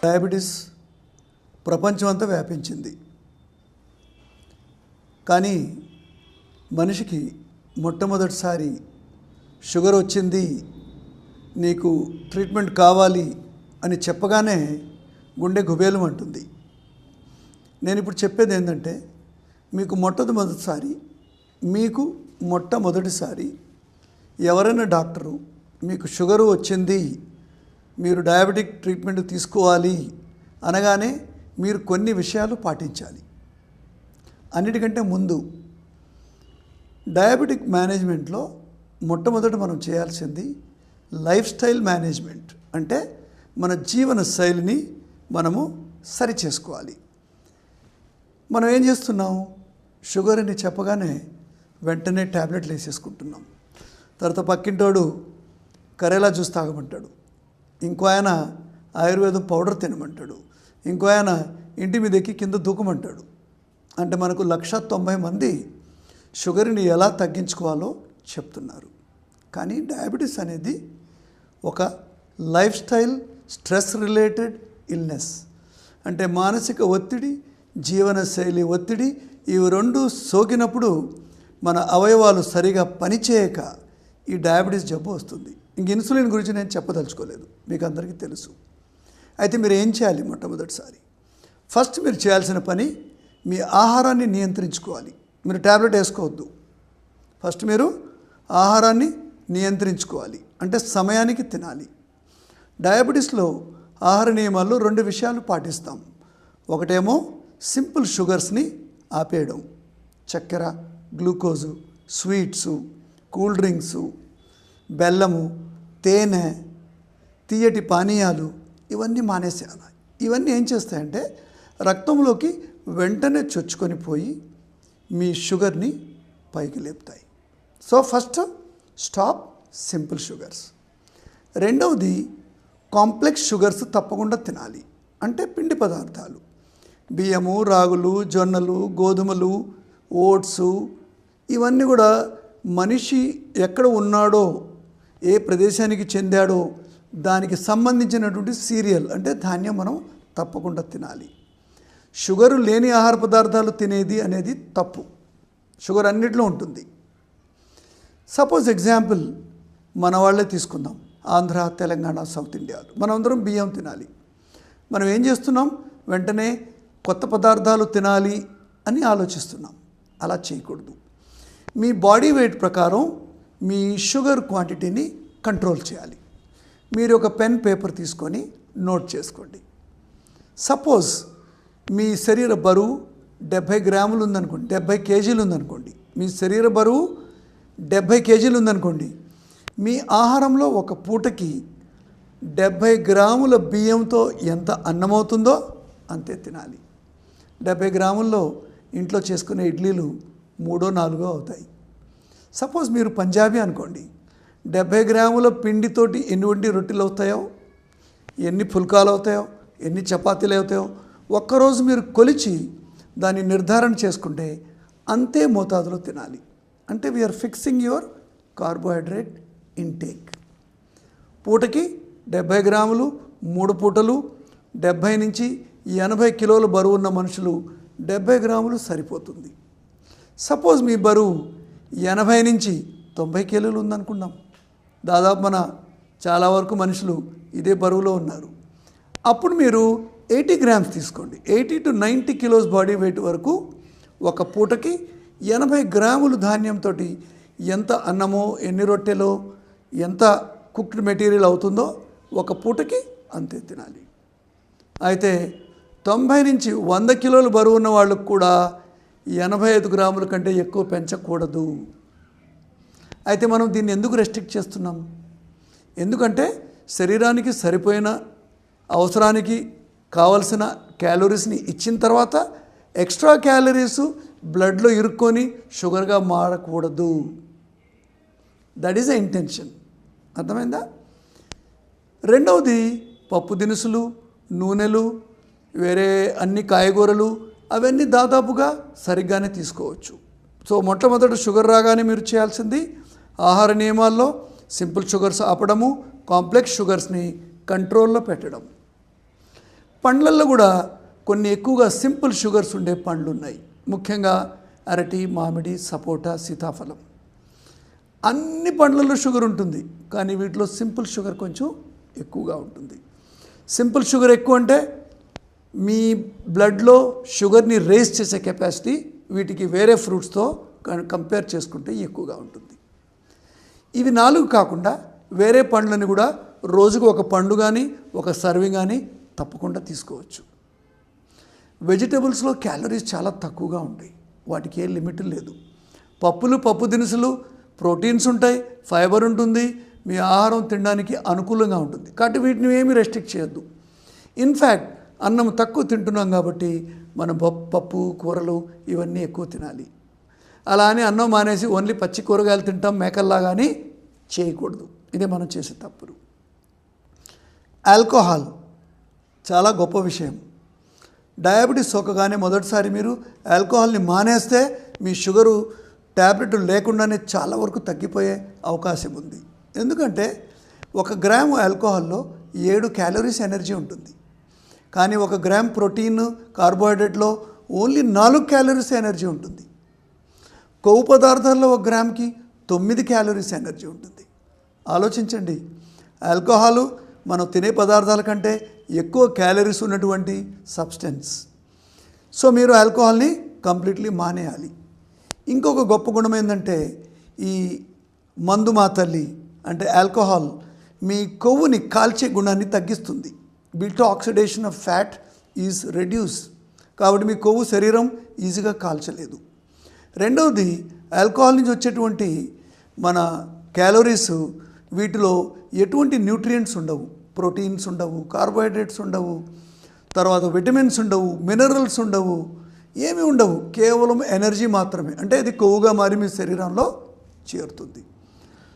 Diabetes ప్రపంచమంతా వ్యాపించింది. కానీ మనిషికి మొట్టమొదటిసారి షుగర్ వచ్చింది, నీకు ట్రీట్మెంట్ కావాలి అని చెప్పగానే గుండె గుబేలం అంటుంది. నేను ఇప్పుడు చెప్పేది ఏంటంటే, మీకు మొట్టమొదటిసారి ఎవరైనా డాక్టరు మీకు షుగరు వచ్చింది, మీరు డయాబెటిక్ ట్రీట్మెంట్ తీసుకోవాలి అనగానే మీరు కొన్ని విషయాలు పాటించాలి. అన్నిటికంటే ముందు డయాబెటిక్ మేనేజ్మెంట్లో మొట్టమొదట మనం చేయాల్సింది లైఫ్ స్టైల్ మేనేజ్మెంట్. అంటే మన జీవన శైలిని మనము సరి చేసుకోవాలి. మనం ఏం చేస్తున్నాం, షుగర్ అని చెప్పగానే వెంటనే ట్యాబ్లెట్లు వేసేసుకుంటున్నాం. తర్వాత పక్కింటోడు కరేలా జ్యూస్ తాగమంటాడు, ఇంకో ఆయన ఆయుర్వేదం పౌడర్ తినమంటాడు, ఇంకో ఆయన ఇంటి మీద ఎక్కి కింద దూకమంటాడు. అంటే మనకు 190 మంది షుగర్ని ఎలా తగ్గించుకోవాలో చెప్తున్నారు. కానీ డయాబెటీస్ అనేది ఒక life style stress related illness. అంటే మానసిక ఒత్తిడి, జీవనశైలి ఒత్తిడి, ఇవి రెండు సోకినప్పుడు మన అవయవాలు సరిగా పనిచేయక ఈ డయాబెటీస్ జబ్బు వస్తుంది. ఇంక ఇన్సులిన్ గురించి నేను చెప్పదలుచుకోలేదు, మీకు అందరికీ తెలుసు. అయితే మీరు ఏం చేయాలి, మొట్టమొదటిసారి ఫస్ట్ మీరు చేయాల్సిన పని మీ ఆహారాన్ని నియంత్రించుకోవాలి. మీరు ట్యాబ్లెట్ వేసుకోవద్దు, ఫస్ట్ మీరు ఆహారాన్ని నియంత్రించుకోవాలి. అంటే సమయానికి తినాలి. డయాబెటీస్లో ఆహార నియమాల్లో 2 విషయాలు పాటిస్తాం. ఒకటేమో సింపుల్ షుగర్స్ని ఆపేయడం, చక్కెర, గ్లూకోజు, స్వీట్సు, కూల్ డ్రింక్సు, బెల్లము, తేనె, తీయటి పానీయాలు ఇవన్నీ మానేసేయాలి. ఇవన్నీ ఏం చేస్తాయంటే రక్తంలోకి వెంటనే చొచ్చుకొని పోయి మీ షుగర్ని పైకి లేపుతాయి. So first stop simple sugars. రెండవది కాంప్లెక్స్ షుగర్స్ తప్పకుండా తినాలి. అంటే పిండి పదార్థాలు, బియ్యము, రాగులు, జొన్నలు, గోధుమలు, ఓట్సు, ఇవన్నీ కూడా మనిషి ఎక్కడ ఉన్నాడో, ఏ ప్రదేశానికి చెందాడో దానికి సంబంధించినటువంటి సీరియల్ అంటే ధాన్యం మనం తప్పకుండా తినాలి. షుగరు లేని ఆహార పదార్థాలు తినేది అనేది తప్పు. షుగర్ అన్నిట్లో ఉంటుంది. సపోజ్ ఎగ్జాంపుల్ మన వాళ్ళే తీసుకుందాం, ఆంధ్ర, తెలంగాణ, సౌత్ ఇండియాలో మనమందరం బియ్యం తినాలి. మనం ఏం చేస్తున్నాం, వెంటనే కొత్త పదార్థాలు తినాలి అని ఆలోచిస్తున్నాం. అలా చేయకూడదు. మీ బాడీ వెయిట్ ప్రకారం మీ షుగర్ క్వాంటిటీని కంట్రోల్ చేయాలి. మీరు ఒక పెన్ పేపర్ తీసుకొని నోట్ చేసుకోండి. సపోజ్ మీ శరీర బరువు 70 గ్రాములు ఉందనుకోండి, 70 కేజీలు ఉందనుకోండి, మీ శరీర బరువు 70 కేజీలు ఉందనుకోండి, మీ ఆహారంలో ఒక పూటకి 70 గ్రాముల బియ్యంతో ఎంత అన్నమవుతుందో అంతే తినాలి. 70 గ్రాముల్లో ఇంట్లో చేసుకునే ఇడ్లీలు 3-4 అవుతాయి. సపోజ్ మీరు పంజాబీ అనుకోండి, 70 గ్రాముల పిండితోటి ఎన్ని రొట్టెలు అవుతాయో, ఎన్ని పుల్కాలు అవుతాయో, ఎన్ని చపాతీలు అవుతాయో ఒక్కరోజు మీరు కొలిచి దాన్ని నిర్ధారణ చేసుకుంటే అంతే మోతాదులో తినాలి. అంటే we're fixing your carbohydrate intake. పూటకి 70 గ్రాములు 3 పూటలు, 70 నుంచి 80 కిలోల బరువు ఉన్న మనుషులు 70 గ్రాములు సరిపోతుంది. సపోజ్ మీ బరువు 80 నుంచి 90 కిలోలు ఉందనుకున్నాం. దాదాపు మన చాలా వరకు మనుషులు ఇదే బరువులో ఉన్నారు. అప్పుడు మీరు 80 గ్రామ్స్ తీసుకోండి. 80 to 90 కిలోస్ బాడీ వెయిట్ వరకు ఒక పూటకి 80 గ్రాములు ధాన్యంతో ఎంత అన్నమో, ఎన్ని రొట్టెలో, ఎంత కుక్డ్ మెటీరియల్ అవుతుందో ఒక పూటకి అంతే తినాలి. అయితే 90 నుంచి 100 కిలోలు బరువు ఉన్న వాళ్ళకు కూడా 85 గ్రాముల కంటే ఎక్కువ పెంచకూడదు. అయితే మనం దీన్ని ఎందుకు రెస్ట్రిక్ట్ చేస్తున్నాం? ఎందుకంటే శరీరానికి సరిపోయిన అవసరానికి కావలసిన క్యాలరీస్ని ఇచ్చిన తర్వాత ఎక్స్ట్రా క్యాలరీస్ బ్లడ్లో ఇరుక్కొని షుగర్గా మారకూడదు. That is the intention. అర్థమైందా? రెండవది పప్పు దినుసులు, నూనెలు, వేరే అన్ని కాయగూరలు అవన్నీ దాదాపుగా సరిగ్గానే తీసుకోవచ్చు. సో మొట్టమొదట షుగర్ రాగానే మీరు చేయాల్సింది ఆహార నియమాల్లో సింపుల్ షుగర్స్ ఆపడము, కాంప్లెక్స్ షుగర్స్ని కంట్రోల్లో పెట్టడం. పండ్లల్లో కూడా కొన్ని ఎక్కువగా సింపుల్ షుగర్స్ ఉండే పండ్లు ఉన్నాయి. ముఖ్యంగా అరటి, మామిడి, సపోటా, సీతాఫలం. అన్ని పండ్లలో షుగర్ ఉంటుంది, కానీ వీటిలో సింపుల్ షుగర్ కొంచెం ఎక్కువగా ఉంటుంది. సింపుల్ షుగర్ ఎక్కువ అంటే మీ బ్లడ్లో షుగర్ని రేస్ చేసే కెపాసిటీ వీటికి వేరే ఫ్రూట్స్తో కంపేర్ చేసుకుంటే ఎక్కువగా ఉంటుంది. ఇవి 4 కాకుండా వేరే పండ్లని కూడా రోజుకు ఒక పండు కానీ ఒక సర్వింగ్ కానీ తప్పకుండా తీసుకోవచ్చు. వెజిటబుల్స్లో క్యాలరీస్ చాలా తక్కువగా ఉంటాయి, వాటికి ఏ లిమిట్ లేదు. పప్పులు, పప్పు దినుసులు ప్రోటీన్స్ ఉంటాయి, ఫైబర్ ఉంటుంది, మీ ఆహారం తినడానికి అనుకూలంగా ఉంటుంది. కాబట్టి వీటిని ఏమీ రెస్ట్రిక్ట్ చేయొద్దు. ఇన్ఫ్యాక్ట్ అన్నం తక్కువ తింటున్నాం కాబట్టి మనం పప్పు, కూరలు ఇవన్నీ ఎక్కువ తినాలి. అలా అని అన్నం మానేసి ఓన్లీ పచ్చి కూరగాయలు తింటాం మేకల్లా కానీ చేయకూడదు. ఇదే మనం చేసే తప్పులు. ఆల్కహాల్ చాలా గొప్ప విషయం. డయాబెటీస్ సోకగానే మొదటిసారి మీరు ఆల్కహాల్ని మానేస్తే మీ షుగరు ట్యాబ్లెట్లు లేకుండానే చాలా వరకు తగ్గిపోయే అవకాశం ఉంది. ఎందుకంటే 1 గ్రాము ఆల్కహాల్లో 7 క్యాలరీస్ ఎనర్జీ ఉంటుంది, కానీ 1 గ్రామ్ ప్రోటీన్, కార్బోహైడ్రేట్లో ఓన్లీ 4 క్యాలరీస్ ఎనర్జీ ఉంటుంది. కొవ్వు పదార్థాల్లో 1 గ్రామ్కి 9 క్యాలరీస్ ఎనర్జీ ఉంటుంది. ఆలోచించండి, ఆల్కహాలు మనం తినే పదార్థాల కంటే ఎక్కువ క్యాలరీస్ ఉన్నటువంటి సబ్స్టెన్స్. సో మీరు ఆల్కహాల్ని కంప్లీట్లీ మానేయాలి. ఇంకొక గొప్ప గుణం ఏంటంటే ఈ మందు మాతల్లి అంటే ఆల్కహాల్ మీ కొవ్వుని కాల్చే గుణాన్ని తగ్గిస్తుంది. Beta oxidation of fat is reduce. కాబట్టి మీ కొవ్వు శరీరం ఈజీగా కాల్చలేదు. రెండవది, ఆల్కహాల్ నుంచి వచ్చేటువంటి మన క్యాలరీస్ వీటిలో ఎటువంటి న్యూట్రియంట్స్ ఉండవు, ప్రోటీన్స్ ఉండవు, కార్బోహైడ్రేట్స్ ఉండవు, తర్వాత విటమిన్స్ ఉండవు, మినరల్స్ ఉండవు, ఏమీ ఉండవు. కేవలం ఎనర్జీ మాత్రమే. అంటే ఇది కొవ్వుగా మారి మీ శరీరంలో చేరుతుంది.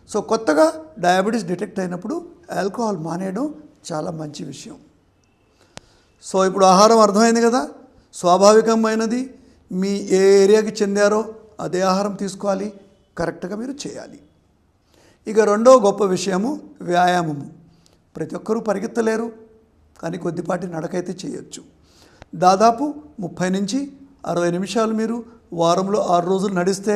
సో కొత్తగా డయాబెటీస్ డిటెక్ట్ అయినప్పుడు ఆల్కహాల్ మానేయడం చాలా మంచి విషయం. సో ఇప్పుడు ఆహారం అర్థమైంది కదా. స్వాభావికమైనది, మీ ఏ ఏరియాకి చెందారో అదే ఆహారం తీసుకోవాలి, కరెక్ట్గా మీరు చేయాలి. ఇక రెండవ గొప్ప విషయము వ్యాయామము. ప్రతి ఒక్కరూ పరిగెత్తలేరు, కానీ కొద్దిపాటి నడకైతే చేయొచ్చు. దాదాపు 30 నుంచి 60 నిమిషాలు మీరు వారంలో 6 రోజులు నడిస్తే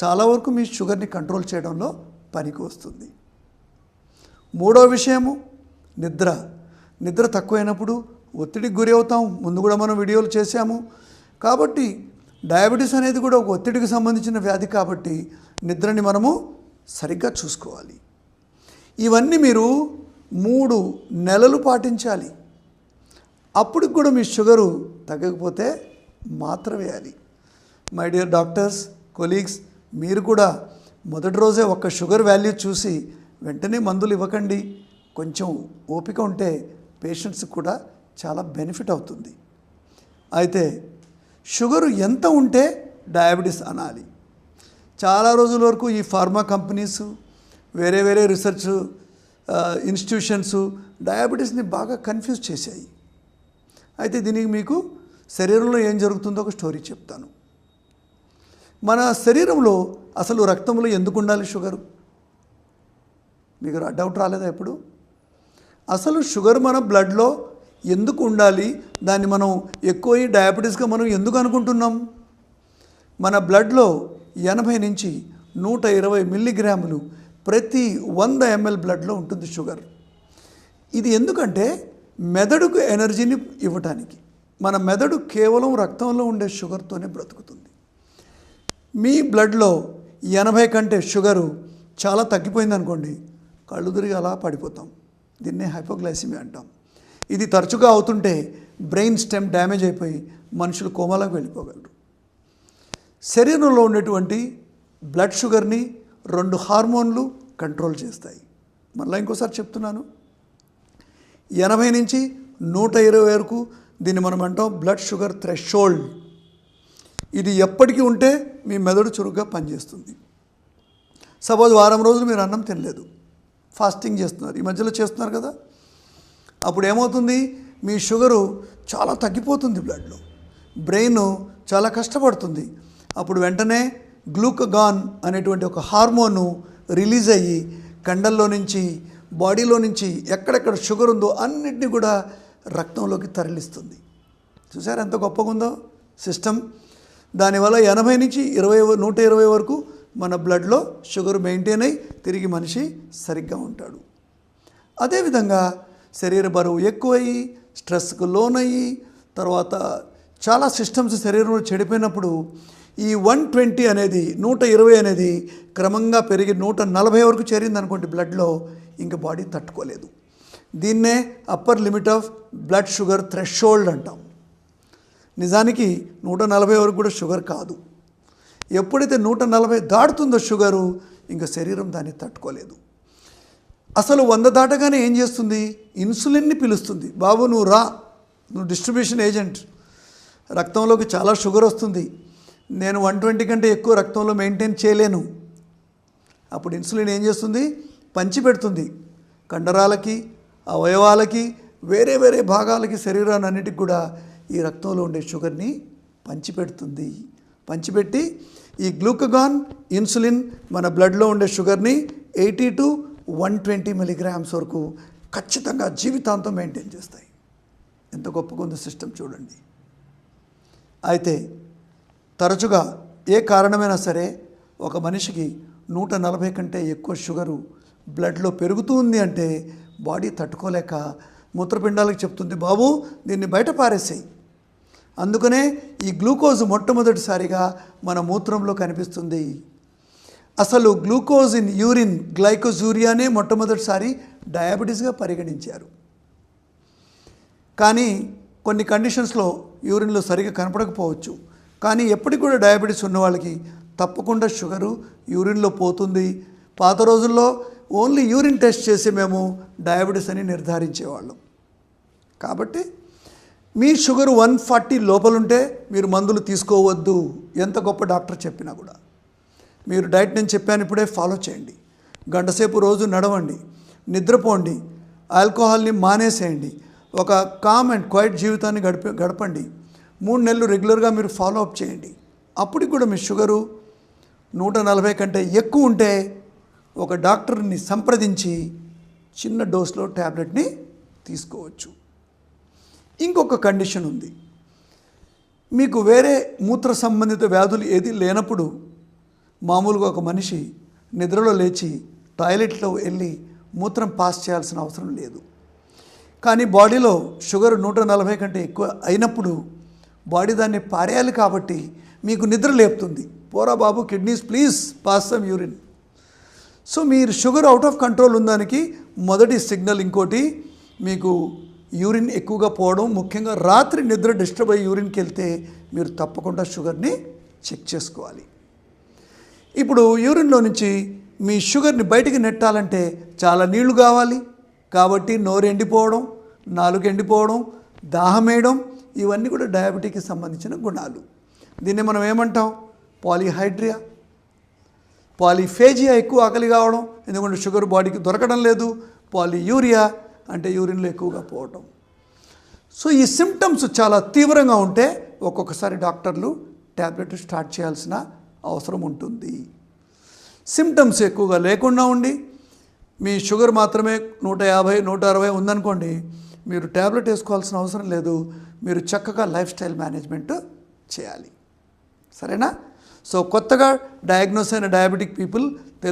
చాలా వరకు మీ షుగర్ని కంట్రోల్ చేయడంలో పనికి వస్తుంది. మూడో విషయము నిద్ర. నిద్ర తక్కువైనప్పుడు ఒత్తిడికి గురి అవుతాం. ముందు కూడా మనం వీడియోలు చేశాము. కాబట్టి డయాబెటీస్ అనేది కూడా ఒక ఒత్తిడికి సంబంధించిన వ్యాధి కాబట్టి నిద్రని మనము సరిగ్గా చూసుకోవాలి. ఇవన్నీ మీరు 3 నెలలు పాటించాలి. అప్పుడు కూడా మీ షుగరు తగ్గకపోతే మాత్ర వేయాలి. మై డియర్ డాక్టర్స్, కొలీగ్స్, మీరు కూడా మొదటి రోజే ఒక షుగర్ వాల్యూ చూసి వెంటనే మందులు ఇవ్వకండి. కొంచెం ఓపిక ఉంటే పేషెంట్స్కి కూడా చాలా బెనిఫిట్ అవుతుంది. అయితే షుగరు ఎంత ఉంటే డయాబెటీస్ అనాలి? చాలా రోజుల వరకు ఈ ఫార్మా కంపెనీస్, వేరే వేరే రీసెర్చ్ ఇన్స్టిట్యూషన్స్ డయాబెటీస్ని బాగా కన్ఫ్యూజ్ చేశాయి. అయితే దీనికి మీకు శరీరంలో ఏం జరుగుతుందో ఒక స్టోరీ చెప్తాను. మన శరీరంలో అసలు రక్తంలో ఎందుకు ఉండాలి షుగరు? మీకు డౌట్ రాలేదా ఎప్పుడు? అసలు షుగర్ మన బ్లడ్లో ఎందుకు ఉండాలి? దాన్ని మనం ఎక్కువ డయాబెటీస్గా మనం ఎందుకు అనుకుంటున్నాం? మన బ్లడ్లో 80 నుంచి 120 మిల్లీగ్రాములు ప్రతి 100 ml బ్లడ్లో ఉంటుంది షుగర్. ఇది ఎందుకంటే మెదడుకు ఎనర్జీని ఇవ్వటానికి. మన మెదడు కేవలం రక్తంలో ఉండే షుగర్తోనే బ్రతుకుతుంది. మీ బ్లడ్లో 80 కంటే షుగరు చాలా తగ్గిపోయింది అనుకోండి, కళ్ళు తిరిగి అలా పడిపోతాం. దీన్నే హైపోగ్లైసిమియా అంటాం. ఇది తరచుగా అవుతుంటే బ్రెయిన్ స్టెమ్ డ్యామేజ్ అయిపోయి మనుషులు కోమాలకు వెళ్ళిపోగలరు. శరీరంలో ఉండేటువంటి బ్లడ్ షుగర్ని 2 హార్మోన్లు కంట్రోల్ చేస్తాయి. మళ్ళీ ఇంకోసారి చెప్తున్నాను, 80 నుంచి 120 వరకు దీన్ని మనం అంటాం బ్లడ్ షుగర్ థ్రెషోల్డ్. ఇది ఎప్పటికీ ఉంటే మీ మెదడు చురుగ్గా పనిచేస్తుంది. సపోజ్ వారం రోజులు మీరు అన్నం తినలేదు, ఫాస్టింగ్ చేస్తున్నారు, ఈ మధ్యలో చేస్తున్నారు కదా, అప్పుడు ఏమవుతుంది? మీ షుగరు చాలా తగ్గిపోతుంది బ్లడ్లో, బ్రెయిన్ చాలా కష్టపడుతుంది. అప్పుడు వెంటనే గ్లూకగాన్ అనేటువంటి ఒక హార్మోను రిలీజ్ అయ్యి కండల్లో నుంచి, బాడీలో నుంచి ఎక్కడెక్కడ షుగర్ ఉందో అన్నిటినీ కూడా రక్తంలోకి తరలిస్తుంది. చూసారు ఎంత గొప్పగా ఉందో సిస్టమ్. దానివల్ల 80 నుంచి 120 వరకు మన బ్లడ్లో షుగర్ మెయింటైన్ అయ్యి తిరిగి మనిషి సరిగ్గా ఉంటాడు. అదేవిధంగా శరీర బరువు ఎక్కువయ్యి స్ట్రెస్కు లోనయ్యి తర్వాత చాలా సిస్టమ్స్ శరీరంలో చెడిపోయినప్పుడు ఈ 120 అనేది 120 అనేది క్రమంగా పెరిగి 140 వరకు చేరింది అనుకోండి బ్లడ్లో, ఇంకా బాడీ తట్టుకోలేదు. దీన్నే upper limit of blood sugar threshold అంటాం. నిజానికి 140 వరకు కూడా షుగర్ కాదు. ఎప్పుడైతే 140 దాటుతుందో షుగరు, ఇంకా శరీరం దాన్ని తట్టుకోలేదు. అసలు 100 దాటగానే ఏం చేస్తుంది? ఇన్సులిన్ని పిలుస్తుంది. బాబు నువ్వు రా, నువ్వు డిస్ట్రిబ్యూషన్ ఏజెంట్, రక్తంలోకి చాలా షుగర్ వస్తుంది, నేను 120 కంటే ఎక్కువ రక్తంలో మెయింటైన్ చేయలేను. అప్పుడు ఇన్సులిన్ ఏం చేస్తుంది? పంచిపెడుతుంది కండరాలకి, అవయవాలకి, వేరే వేరే భాగాలకి, శరీరాన్ని అన్నిటికి కూడా ఈ రక్తంలో ఉండే షుగర్ని పంచిపెడుతుంది. పంచిపెట్టి ఈ గ్లూకగాన్, ఇన్సులిన్ మన బ్లడ్లో ఉండే షుగర్ని 80 to 120 మిలీగ్రామ్స్ వరకు ఖచ్చితంగా జీవితాంతం మెయింటైన్ చేస్తాయి. ఎంత గొప్పగా ఉందో సిస్టమ్ చూడండి. అయితే తరచుగా ఏ కారణమైనా సరే ఒక మనిషికి 140 కంటే ఎక్కువ షుగరు బ్లడ్లో పెరుగుతుంది అంటే బాడీ తట్టుకోలేక మూత్రపిండాలకు చెప్తుంది, బాబు దీన్ని బయట పారేసేయి. అందుకనే ఈ గ్లూకోజ్ మొట్టమొదటిసారిగా మన మూత్రంలో కనిపిస్తుంది. అసలు గ్లూకోజ్ ఇన్ యూరిన్, గ్లైకోజూరియానే మొట్టమొదటిసారి డయాబెటీస్గా పరిగణించారు. కానీ కొన్ని కండిషన్స్లో యూరిన్లో సరిగా కనపడకపోవచ్చు. కానీ ఎప్పటికి కూడా డయాబెటీస్ ఉన్న వాళ్ళకి తప్పకుండా షుగరు యూరిన్లో పోతుంది. పాత రోజుల్లో ఓన్లీ యూరిన్ టెస్ట్ చేసి మేము డయాబెటీస్ అని నిర్ధారించేవాళ్ళం. కాబట్టి మీ షుగర్ 140 లోపలుంటే మీరు మందులు తీసుకోవద్దు, ఎంత గొప్ప డాక్టర్ చెప్పినా కూడా. మీరు డైట్ నేను చెప్పాను ఇప్పుడే ఫాలో చేయండి. గంటసేపు రోజు నడవండి, నిద్రపోండి, ఆల్కహాల్ని మానేసేయండి, ఒక కామ్ అండ్ క్వైట్ జీవితాన్ని గడపండి. 3 నెలలు రెగ్యులర్గా మీరు ఫాలో అప్ చేయండి. అప్పటికి కూడా మీ షుగరు 140 కంటే ఎక్కువ ఉంటే ఒక డాక్టర్ని సంప్రదించి చిన్న డోస్లో ట్యాబ్లెట్ని తీసుకోవచ్చు. ఇంకొక కండిషన్ ఉంది. మీకు వేరే మూత్ర సంబంధిత వ్యాధులు ఏది లేనప్పుడు మామూలుగా ఒక మనిషి నిద్రలో లేచి టాయిలెట్లో వెళ్ళి మూత్రం పాస్ చేయాల్సిన అవసరం లేదు. కానీ బాడీలో షుగర్ 140 కంటే ఎక్కువ అయినప్పుడు బాడీ దాన్ని పారేయాలి కాబట్టి మీకు నిద్ర లేపుతుంది, పోరా బాబు kidneys please pass some urine. So మీరు షుగర్ అవుట్ ఆఫ్ కంట్రోల్ ఉందానికి మొదటి సిగ్నల్. ఇంకోటి మీకు యూరిన్ ఎక్కువగా పోవడం, ముఖ్యంగా రాత్రి నిద్ర డిస్టర్బ్ అయ్యి యూరిన్కి వెళ్తే మీరు తప్పకుండా షుగర్ని చెక్ చేసుకోవాలి. ఇప్పుడు యూరిన్లో నుంచి మీ షుగర్ని బయటికి నెట్టాలంటే చాలా నీళ్లు కావాలి. కాబట్టి నోరు ఎండిపోవడం, నాలుగు ఎండిపోవడం, దాహం వేయడం, ఇవన్నీ కూడా డయాబెటీకి సంబంధించిన గుణాలు. దీన్ని మనం ఏమంటాం? పాలీహైడ్రియా, పాలీఫేజియా, ఎక్కువ ఆకలి కావడం, ఎందుకంటే షుగర్ బాడీకి దొరకడం లేదు. పాలీయూరియా అంటే యూరిన్లో ఎక్కువగా పోవటం. సో ఈ సిమ్టమ్స్ చాలా తీవ్రంగా ఉంటే ఒక్కొక్కసారి డాక్టర్లు ట్యాబ్లెట్ స్టార్ట్ చేయాల్సిన అవసరం ఉంటుంది. సిమ్టమ్స్ ఎక్కువగా లేకుండా ఉండి మీ షుగర్ మాత్రమే 150, 160 ఉందనుకోండి, మీరు ట్యాబ్లెట్ వేసుకోవాల్సిన అవసరం లేదు. మీరు చక్కగా లైఫ్ స్టైల్ మేనేజ్మెంట్ చేయాలి. సరేనా? సో కొత్తగా డయాగ్నోస్ అయిన డయాబెటిక్ పీపుల్